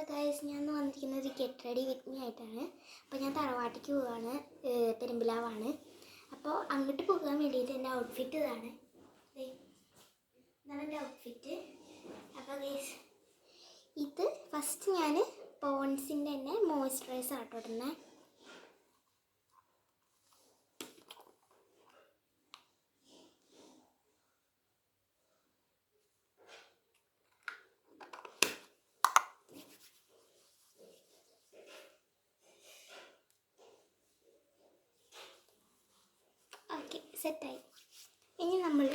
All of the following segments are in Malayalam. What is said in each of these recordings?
ഗൈസ്, ഞാൻ വന്നിരിക്കുന്നത് ഒരു ഗെറ്റ് റെഡി വിത്ത് മീ ആയിട്ടാണ്. അപ്പോൾ ഞാൻ തറവാട്ടിക്ക് പോവാണ്, പെരുമ്പിലാവാണ്. അപ്പോൾ അങ്ങോട്ട് പോകാൻ വേണ്ടിയിട്ട് എൻ്റെ ഔട്ട്ഫിറ്റ് ഇതാണ്. ഇതാണ് എൻ്റെ ഔട്ട്ഫിറ്റ്. അപ്പോൾ ഗൈസ്, ഇത് ഫസ്റ്റ് ഞാൻ പോൺസിൻ്റെ തന്നെ മോയ്സ്ചറൈസർ ആട്ടോ ഇടുന്നത്. സെറ്റായി. ഇനി നമ്മൾ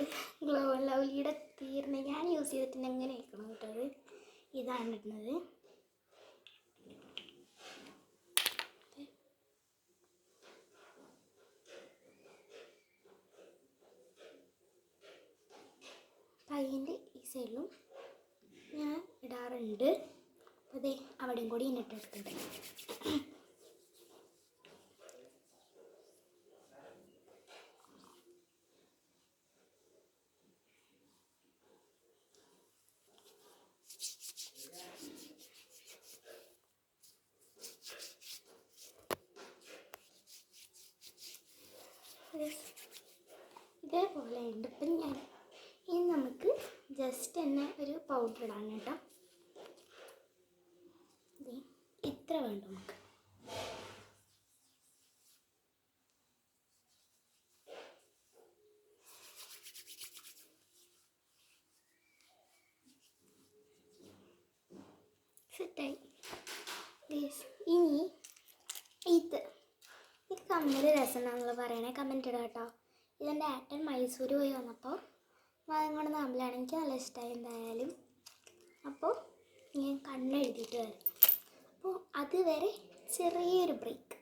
ഗ്ലോ ലവ്ലിയുടെ തീർന്ന് ഞാൻ യൂസ് ചെയ്തിട്ട് എങ്ങനെ ആക്കണം കേട്ടത്. ഇതാണ് ഇടുന്നത്. കയ്യിൻ്റെ ഈ സൈഡിലും ഞാൻ ഇടാറുണ്ട്. അപ്പോൾ അതേ അവിടെയും കൂടി ഇട്ടിട്ടുണ്ട്. ഇതേപോലെ ഉണ്ട്. ഇപ്പം ഇനി നമുക്ക് ജസ്റ്റ് തന്നെ ഒരു പൗഡർ ഇടാൻ കേട്ടോ. ഇത്ര വേണ്ട നമുക്ക്. സെറ്റായി. ഇനി ഇത് കമ്മൽ രസമാണെന്നുള്ള പറയണേ, കമൻറ്റ് ഇടാം കേട്ടോ. ഇതെൻ്റെ ഏട്ടൻ മൈസൂർ പോയി വന്നപ്പോൾ വാങ്ങണ കമ്മലാണ്. എനിക്ക് നല്ല ഇഷ്ടമായി എന്തായാലും. അപ്പോൾ ഞാൻ കണ്ണെഴുതിയിട്ട് വരും. അപ്പോൾ അതുവരെ ചെറിയൊരു ബ്രേക്ക്.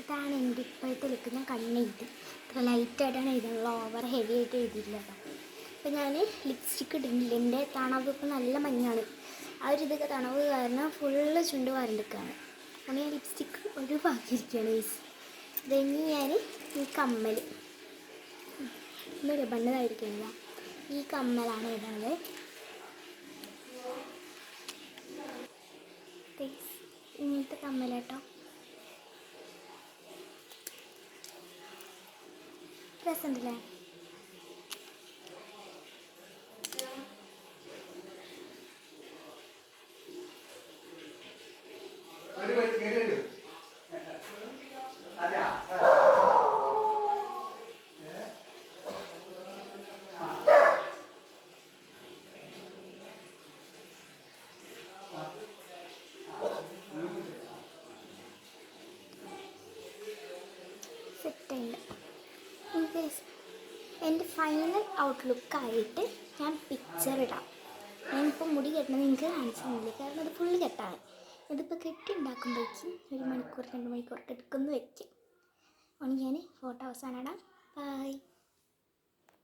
ഇതാണ് എൻ്റെ ഇപ്പോഴത്തെ ലുക്ക്. ഞാൻ കണ്ണെഴുതി ഇത്ര ലൈറ്റായിട്ടാണ് എഴുതുന്നുള്ളൂ, ഓവർ ഹെവി ആയിട്ട് എഴുതിയില്ല കേട്ടോ. അപ്പോൾ ഞാൻ ലിപ്സ്റ്റിക്ക് ഇടുന്നില്ല. എൻ്റെ തണവ് ഇപ്പോൾ നല്ല മഞ്ഞാണ്. ആ ഒരു ഇതൊക്കെ തണവ് കാരണം ഫുള്ള് ചുണ്ട് വാരണ്ടിക്കാണ്. അങ്ങനെ ഞാൻ ലിപ്സ്റ്റിക്ക് ഒഴിവാക്കിയിരിക്കുകയാണ് ഗൈസ്. ഇതഞ്ഞ് ഞാൻ ഈ കമ്മൽ ബണ്ണതായിരിക്കില്ല, ഈ കമ്മലാണ് ഇടുന്നത്. ഇങ്ങനത്തെ കമ്മലാട്ടോ. രസമുണ്ടല്ലേ? സെറ്റുണ്ട്. എൻ്റെ ഫൈനൽ ഔട്ട്ലുക്കായിട്ട് ഞാൻ പിക്ചർ ഇടാം. ഞാനിപ്പോൾ മുടി കെട്ടണത് നിങ്ങൾക്ക് കാണിച്ചില്ല, കാരണം അത് ഫുള്ള് കെട്ടാണ്. ഇതിപ്പോൾ കെട്ടി ഉണ്ടാക്കുമ്പോഴേക്കും 1 മണിക്കൂർ 2 മണിക്കൂർ എടുക്കുന്നു വയ്ക്കും. അതുകൊണ്ട് ഞാൻ ഫോട്ടോ അവസാനം ഇടാം. ബൈ.